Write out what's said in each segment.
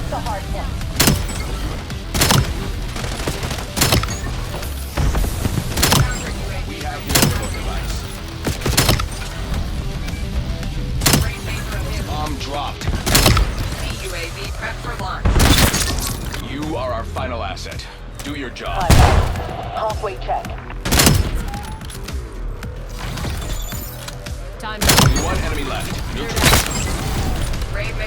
the hard point. We have the orbital device. Bomb dropped. UAV prep for launch. You are our final asset. Do your job. Halfway check. Time. One enemy left.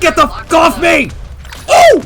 Get the f off me! Oh!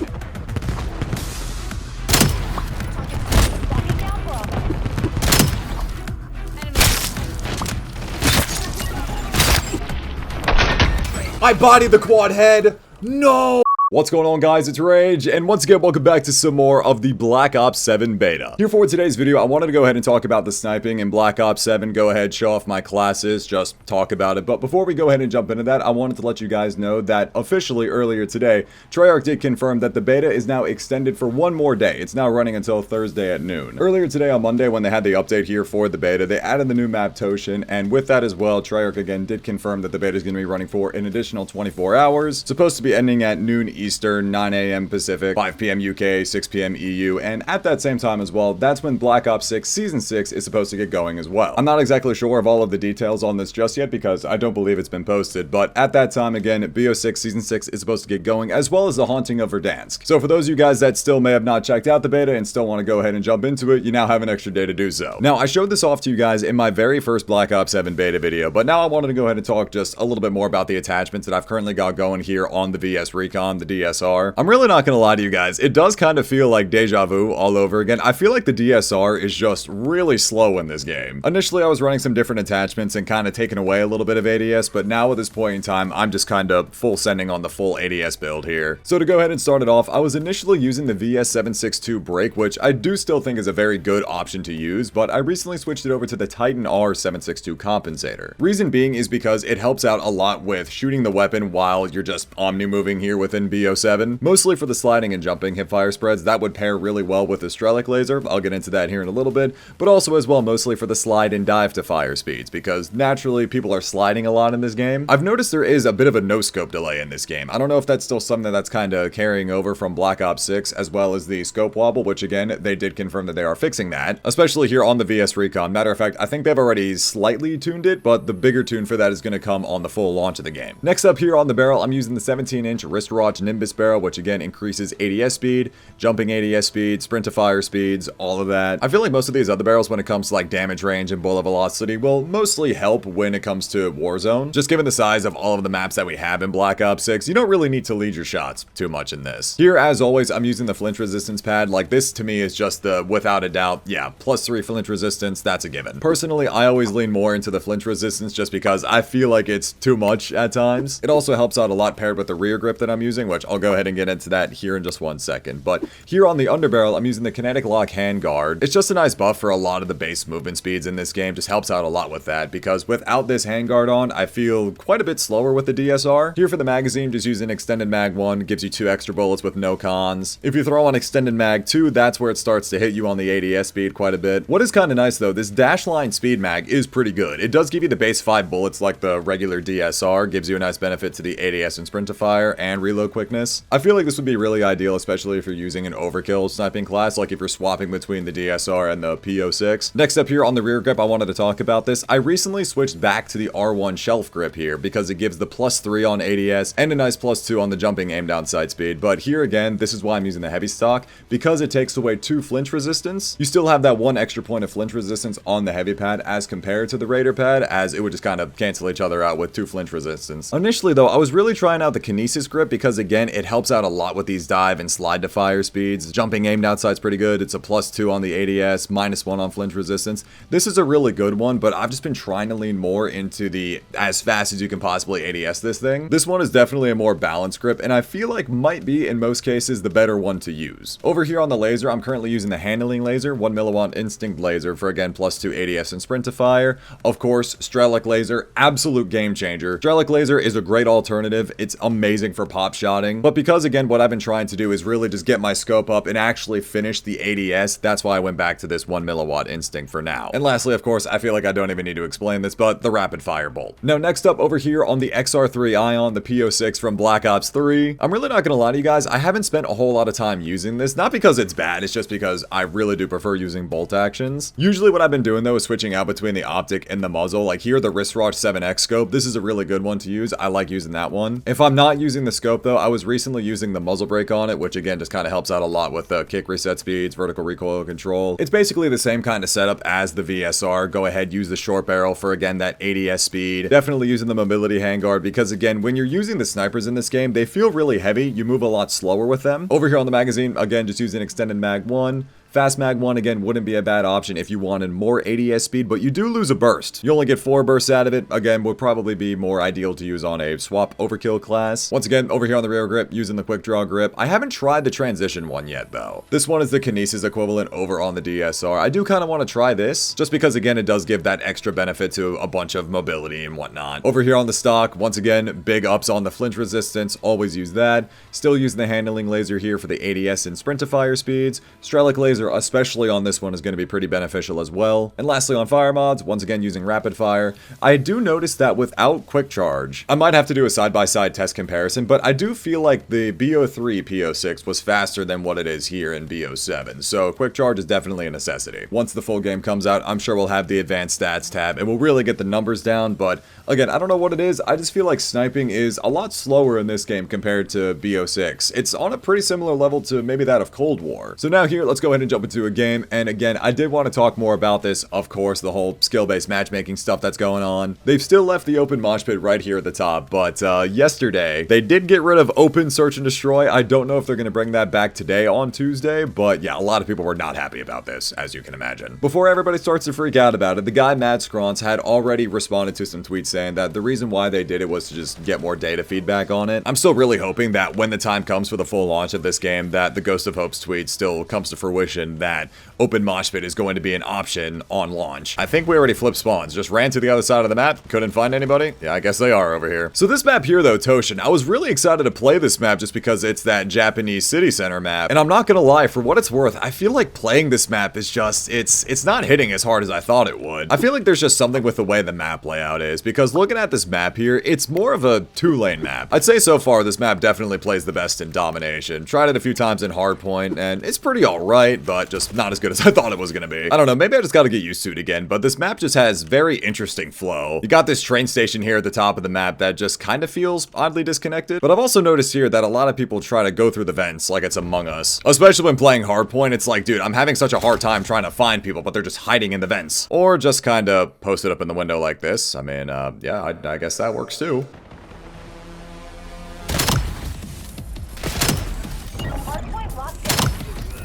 I bodied the quad head. No! What's going on, guys? It's Rage, and once again, welcome back to some more of the Black Ops 7 beta. Here for today's video, I wanted to go ahead and talk about the sniping in Black Ops 7, go ahead, show off my classes, just talk about it. But before we go ahead and jump into that, I wanted to let you guys know that officially earlier today, Rxqe did confirm that the beta is now extended for one more day. It's now running until Thursday at noon. Earlier today on Monday, when they had the update here for the beta, they added the new map Toshin, and with that as well, Rxqe again did confirm that the beta is going to be running for an additional 24 hours. It's supposed to be ending at noon Eastern, 9 a.m. Pacific, 5 p.m. UK, 6 p.m. EU, and at that same time as well, that's when Black Ops 6 Season 6 is supposed to get going as well. I'm not exactly sure of all of the details on this just yet because I don't believe it's been posted, but at that time, again, BO6 Season 6 is supposed to get going, as well as The Haunting of Verdansk. So for those of you guys that still may have not checked out the beta and still want to go ahead and jump into it, you now have an extra day to do so. Now, I showed this off to you guys in my very first Black Ops 7 beta video, but now I wanted to go ahead and talk just a little bit more about the attachments that I've currently got going here on the VS Recon, the DSR. I'm really not gonna lie to you guys, it does kind of feel like deja vu all over again. I feel like the DSR is just really slow in this game. Initially, I was running some different attachments and kind of taking away a little bit of ADS, but now at this point in time, I'm just kind of full sending on the full ADS build here. So to go ahead and start it off, I was initially using the VS762 brake, which I do still think is a very good option to use, but I recently switched it over to the Titan R762 compensator. Reason being is because it helps out a lot with shooting the weapon while you're just omni-moving here within BO7, mostly for the sliding and jumping hipfire spreads. That would pair really well with the Strelic laser. I'll get into that here in a little bit, but also as well mostly for the slide and dive to fire speeds, because naturally people are sliding a lot in this game. I've noticed there is a bit of a no-scope delay in this game. I don't know if that's still something that's kind of carrying over from Black Ops 6, as well as the scope wobble, which again, they did confirm that they are fixing that, especially here on the VS Recon. Matter of fact, I think they've already slightly tuned it, but the bigger tune for that is going to come on the full launch of the game. Next up here on the barrel, I'm using the 17-inch wrist watch Nimbus barrel, which again increases ADS speed, jumping ADS speed, sprint to fire speeds, all of that. I feel like most of these other barrels when it comes to like damage range and bullet velocity will mostly help when it comes to Warzone. Just given the size of all of the maps that we have in Black Ops 6, you don't really need to lead your shots too much in this. Here, as always, I'm using the flinch resistance pad. Like this to me is just the, without a doubt, yeah, +3 flinch resistance, that's a given. Personally, I always lean more into the flinch resistance just because I feel like it's too much at times. It also helps out a lot paired with the rear grip that I'm using, which I'll go ahead and get into that here in just one second. But here on the underbarrel, I'm using the kinetic lock hand guard. It's just a nice buff for a lot of the base movement speeds in this game. Just helps out a lot with that, because without this hand guard on, I feel quite a bit slower with the DSR. Here for the magazine, just using extended mag 1, gives you 2 extra bullets with no cons. If you throw on extended mag 2, that's where it starts to hit you on the ADS speed quite a bit. What is kind of nice though, this dash line speed mag is pretty good. It does give you the base 5 bullets like the regular DSR, gives you a nice benefit to the ADS and sprint to fire and reload quickness. I feel like this would be really ideal, especially if you're using an overkill sniping class, like if you're swapping between the DSR and the PO6. Next up here on the rear grip, I wanted to talk about this. I recently switched back to the R1 shelf grip here because it gives the +3 on ADS and a nice +2 on the jumping aim down sight speed. But here again, this is why I'm using the heavy stock, because it takes away 2 flinch resistance. You still have that 1 extra point of flinch resistance on the heavy pad as compared to the Raider pad, as it would just kind of cancel each other out with 2 flinch resistance. Initially though, I was really trying out the Kinesis grip because again, it helps out a lot with these dive and slide to fire speeds. Jumping aim down sight's pretty good. It's a +2 on the ADS, -1 on flinch resistance. This is a really good one, but I've just been trying to lean more into the as fast as you can possibly ADS this thing. This one is definitely a more balanced grip, and I feel like might be, in most cases, the better one to use. Over here on the laser, I'm currently using the handling laser, 1 milliwatt instinct laser for again +2 ADS and sprint to fire. Of course, Strelic laser, absolute game changer. Strelic laser is a great alternative. It's amazing for pop shot. one-shotting. But because, again, what I've been trying to do is really just get my scope up and actually finish the ADS, that's why I went back to this 1 milliwatt instinct for now. And lastly, of course, I feel like I don't even need to explain this, but the rapid fire bolt. Now, next up over here on the XR3 Ion, the PO6 from Black Ops 3, I'm really not gonna lie to you guys, I haven't spent a whole lot of time using this, not because it's bad, it's just because I really do prefer using bolt actions. Usually what I've been doing though is switching out between the optic and the muzzle. Like here, the Rxqe 7X scope, this is a really good one to use. I like using that one. If I'm not using the scope though, I was recently using the muzzle brake on it, which again just kind of helps out a lot with the kick reset speeds, vertical recoil control. It's basically the same kind of setup as the VSR. Go ahead, use the short barrel for again that ADS speed. Definitely using the mobility handguard because again, when you're using the snipers in this game, they feel really heavy. You move a lot slower with them. Over here on the magazine, again, just using extended mag 1. Fast mag 1 again wouldn't be a bad option if you wanted more ADS speed, but you do lose a burst. You only get 4 bursts out of it. Again, would probably be more ideal to use on a swap overkill class. Once again, over here on the rear grip, using the quick draw grip. I haven't tried the transition one yet though. This one is the kinesis equivalent over on the DSR. I do kind of want to try this, just because again, it does give that extra benefit to a bunch of mobility and whatnot. Over here on the stock, once again, big ups on the flinch resistance. Always use that. Still using the handling laser here for the ADS and sprint to fire speeds. Strelic laser, especially on this one, is going to be pretty beneficial as well. And lastly on fire mods, once again using rapid fire. I do notice that without quick charge, I might have to do a side-by-side test comparison, but I do feel like the BO3 PO6 was faster than what it is here in BO7, so quick charge is definitely a necessity. Once the full game comes out, I'm sure we'll have the advanced stats tab and we'll really get the numbers down, but again, I don't know what it is. I just feel like sniping is a lot slower in this game compared to BO6. It's on a pretty similar level to maybe that of Cold War. So now here, let's go ahead and jump into a game. And again, I did want to talk more about this, of course, the whole skill-based matchmaking stuff that's going on. They've still left the open mosh pit right here at the top, but yesterday, they did get rid of open search and destroy. I don't know if they're going to bring that back today on Tuesday, but yeah, a lot of people were not happy about this, as you can imagine. Before everybody starts to freak out about it, the guy Mad Scrons had already responded to some tweets saying that the reason why they did it was to just get more data feedback on it. I'm still really hoping that when the time comes for the full launch of this game, that the Ghost of Hope's tweet still comes to fruition, that open mosh pit is going to be an option on launch. I think we already flipped spawns, just ran to the other side of the map, couldn't find anybody. Yeah, I guess they are over here. So this map here though, Toshin, I was really excited to play this map just because it's that Japanese city center map. And I'm not gonna lie, for what it's worth, I feel like playing this map is just, it's not hitting as hard as I thought it would. I feel like there's just something with the way the map layout is, because looking at this map here, it's more of a 2-lane map. I'd say so far this map definitely plays the best in domination. Tried it a few times in hardpoint, and it's pretty alright, but just not as good as I thought it was gonna be. I don't know, maybe I just gotta get used to it again, but this map just has very interesting flow. You got this train station here at the top of the map that just kind of feels oddly disconnected, but I've also noticed here that a lot of people try to go through the vents like it's Among Us. Especially when playing hardpoint, it's like, dude, I'm having such a hard time trying to find people, but they're just hiding in the vents. Or just kind of posted up in the window like this. I mean, yeah, I guess that works too.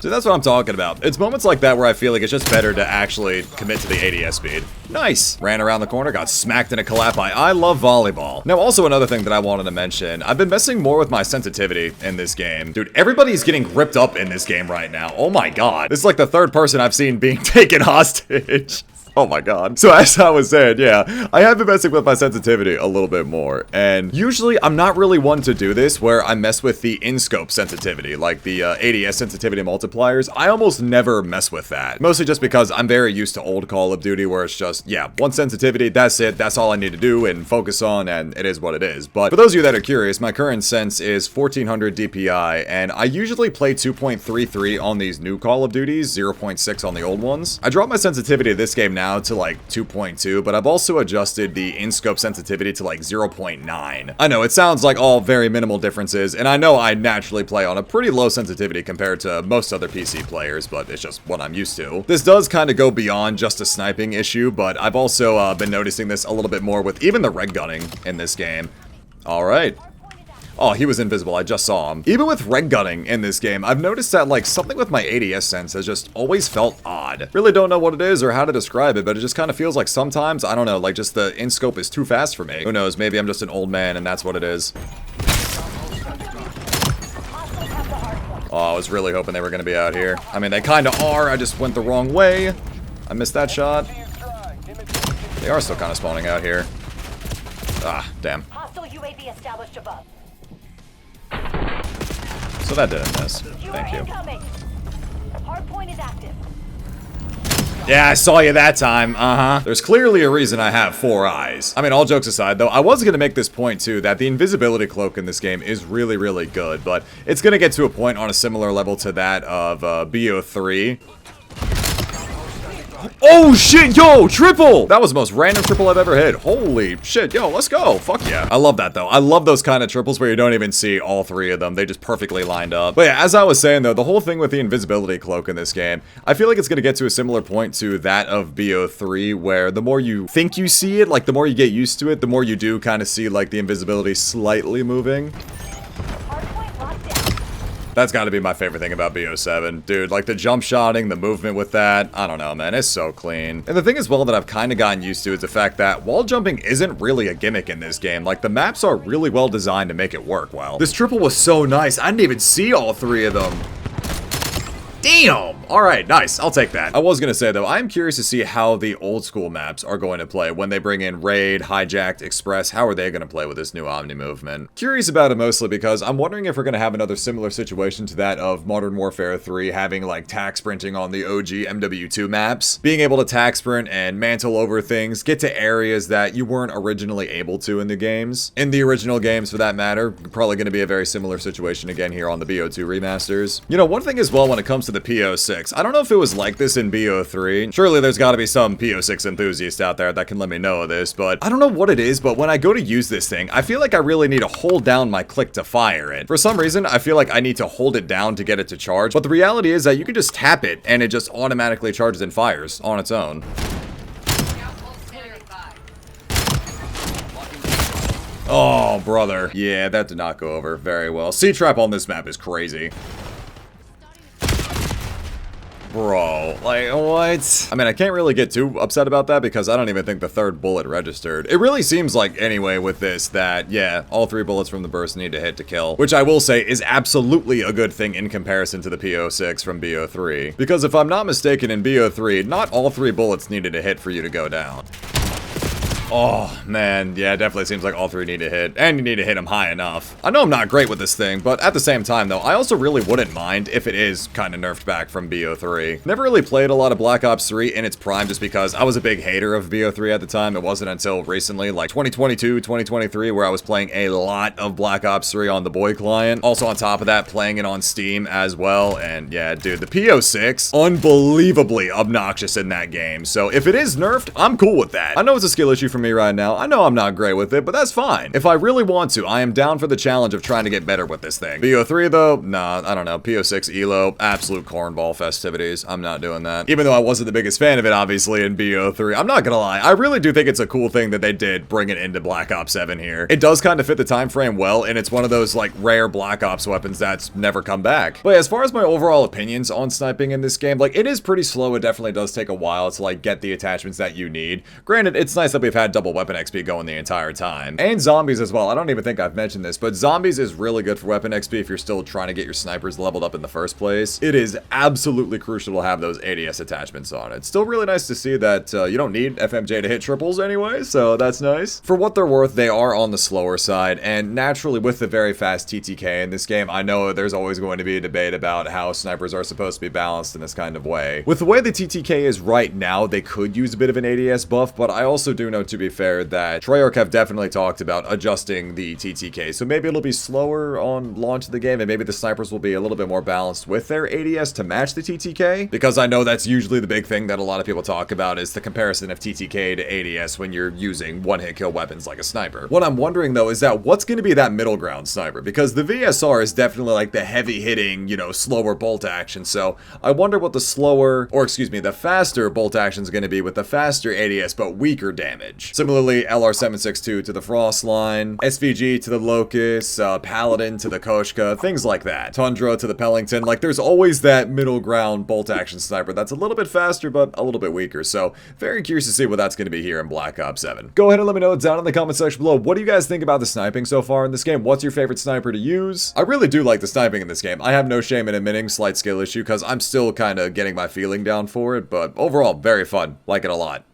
So that's what I'm talking about. It's moments like that where I feel like it's just better to actually commit to the ADS speed. Nice! Ran around the corner, got smacked in a collapse. I love volleyball. Now, also another thing that I wanted to mention, I've been messing more with my sensitivity in this game. Dude, everybody's getting ripped up in this game right now. Oh my god. This is like the 3rd person I've seen being taken hostage. Oh my god. So as I was saying, yeah, I have been messing with my sensitivity a little bit more. And usually I'm not really one to do this where I mess with the in-scope sensitivity, like the ADS sensitivity multipliers. I almost never mess with that. Mostly just because I'm very used to old Call of Duty where it's just, yeah, one sensitivity, that's it, that's all I need to do and focus on, and it is what it is. But for those of you that are curious, my current sense is 1400 DPI, and I usually play 2.33 on these new Call of Duties, 0.6 on the old ones. I dropped my sensitivity this game now to like 2.2, but I've also adjusted the in-scope sensitivity to like 0.9. I know, it sounds like all very minimal differences, and I know I naturally play on a pretty low sensitivity compared to most other PC players, but it's just what I'm used to. This does kind of go beyond just a sniping issue, but I've also been noticing this a little bit more with even the red gunning in this game. Alright. Oh, he was invisible. I just saw him. Even with red gunning in this game, I've noticed that, like, something with my ADS sense has just always felt odd. Really don't know what it is or how to describe it, but it just kind of feels like sometimes, I don't know, like, just the in-scope is too fast for me. Who knows? Maybe I'm just an old man and that's what it is. Oh, I was really hoping they were going to be out here. I mean, they kind of are. I just went the wrong way. I missed that shot. They are still kind of spawning out here. Ah, damn. Hostile UAV established above. so that didn't miss. You Thank are you. incoming. Hardpoint is active. Yeah, I saw you that time. There's clearly a reason I have 4 eyes. I mean, all jokes aside, though, I was gonna make this point, too, that the invisibility cloak in this game is really, really good, but it's gonna get to a point on a similar level to that of BO3. Oh shit, yo, triple! That was the most random triple I've ever hit. Holy shit, yo, let's go. Fuck yeah. I love that though. I love those kind of triples where you don't even see all 3 of them. They just perfectly lined up. But yeah, as I was saying though, the whole thing with the invisibility cloak in this game, I feel like it's gonna get to a similar point to that of BO3, where the more you think you see it, like the more you get used to it, the more you do kind of see like the invisibility slightly moving. Hardpoint locked down. That's got to be my favorite thing about BO7. Dude, like the jump shotting, the movement with that, I don't know, man, it's so clean. And the thing as well that I've kind of gotten used to is the fact that wall jumping isn't really a gimmick in this game. Like the maps are really well designed to make it work well. This triple was so nice. I didn't even see all 3 of them. Damn! Alright, nice. I'll take that. I was gonna say, though, I'm curious to see how the old school maps are going to play when they bring in Raid, Hijacked, Express. How are they gonna play with this new Omni movement? Curious about it mostly because I'm wondering if we're gonna have another similar situation to that of Modern Warfare 3 having, like, tack sprinting on the OG MW2 maps. Being able to tack sprint and mantle over things, get to areas that you weren't originally able to in the games. In the original games, for that matter, probably gonna be a very similar situation again here on the BO2 remasters. You know, one thing as well when it comes to the PO6. I don't know if it was like this in BO3. Surely there's got to be some PO6 enthusiasts out there that can let me know of this, but I don't know what it is, but when I go to use this thing, I feel like I really need to hold down my click to fire it. For some reason, I feel like I need to hold it down to get it to charge, but the reality is that you can just tap it and it just automatically charges and fires on its own. Oh, brother. Yeah, that did not go over very well. C-Trap on this map is crazy. Bro, like, what? I mean, I can't really get too upset about that because I don't even think the 3rd bullet registered. It really seems like, anyway, with this, that, yeah, all 3 bullets from the burst need to hit to kill. Which I will say is absolutely a good thing in comparison to the PO6 from BO3. Because if I'm not mistaken, in BO3, not all 3 bullets needed to hit for you to go down. Oh, man, yeah, it definitely seems like all 3 need to hit, and you need to hit them high enough. I know I'm not great with this thing, but at the same time, though, I also really wouldn't mind if it is kind of nerfed back from BO3. Never really played a lot of Black Ops 3 in its prime just because I was a big hater of BO3 at the time. It wasn't until recently, like 2022, 2023, where I was playing a lot of Black Ops 3 on the Boy client. Also, on top of that, playing it on Steam as well, and yeah, dude, the PO6, unbelievably obnoxious in that game, so if it is nerfed, I'm cool with that. I know it's a skill issue for me right now. I know I'm not great with it, but that's fine. If I really want to, I am down for the challenge of trying to get better with this thing. BO3 though, nah, I don't know. PO6 ELO, absolute cornball festivities. I'm not doing that. Even though I wasn't the biggest fan of it, obviously, in BO3. I'm not gonna lie. I really do think it's a cool thing that they did bring it into Black Ops 7 here. It does kind of fit the time frame well, and it's one of those, like, rare Black Ops weapons that's never come back. But as far as my overall opinions on sniping in this game, like, it is pretty slow. It definitely does take a while to, like, get the attachments that you need. Granted, it's nice that we've had double weapon XP going the entire time. And zombies as well. I don't even think I've mentioned this, but zombies is really good for weapon XP if you're still trying to get your snipers leveled up in the first place. It is absolutely crucial to have those ADS attachments on it. Still really nice to see that you don't need FMJ to hit triples anyway, so that's nice. For what they're worth, they are on the slower side, and naturally with the very fast TTK in this game, I know there's always going to be a debate about how snipers are supposed to be balanced in this kind of way. With the way the TTK is right now, they could use a bit of an ADS buff, but I also do know, to be fair, that Treyarch have definitely talked about adjusting the TTK, so maybe it'll be slower on launch of the game, and maybe the snipers will be a little bit more balanced with their ADS to match the TTK, because I know that's usually the big thing that a lot of people talk about is the comparison of TTK to ADS when you're using one-hit kill weapons like a sniper. What I'm wondering, though, is that what's going to be that middle ground sniper, because the VSR is definitely like the heavy-hitting, you know, slower bolt action, so I wonder what the slower, or excuse me, the faster bolt action is going to be with the faster ADS but weaker damage. Similarly, LR762 to the Frost line, SVG to the Locust, Paladin to the Koshka, things like that. Tundra to the Pellington, like there's always that middle ground bolt action sniper that's a little bit faster but a little bit weaker, so very curious to see what that's going to be here in Black Ops 7. Go ahead and let me know down in the comment section below, what do you guys think about the sniping so far in this game? What's your favorite sniper to use? I really do like the sniping in this game. I have no shame in admitting slight skill issue because I'm still kind of getting my feeling down for it, but overall, very fun. Like it a lot.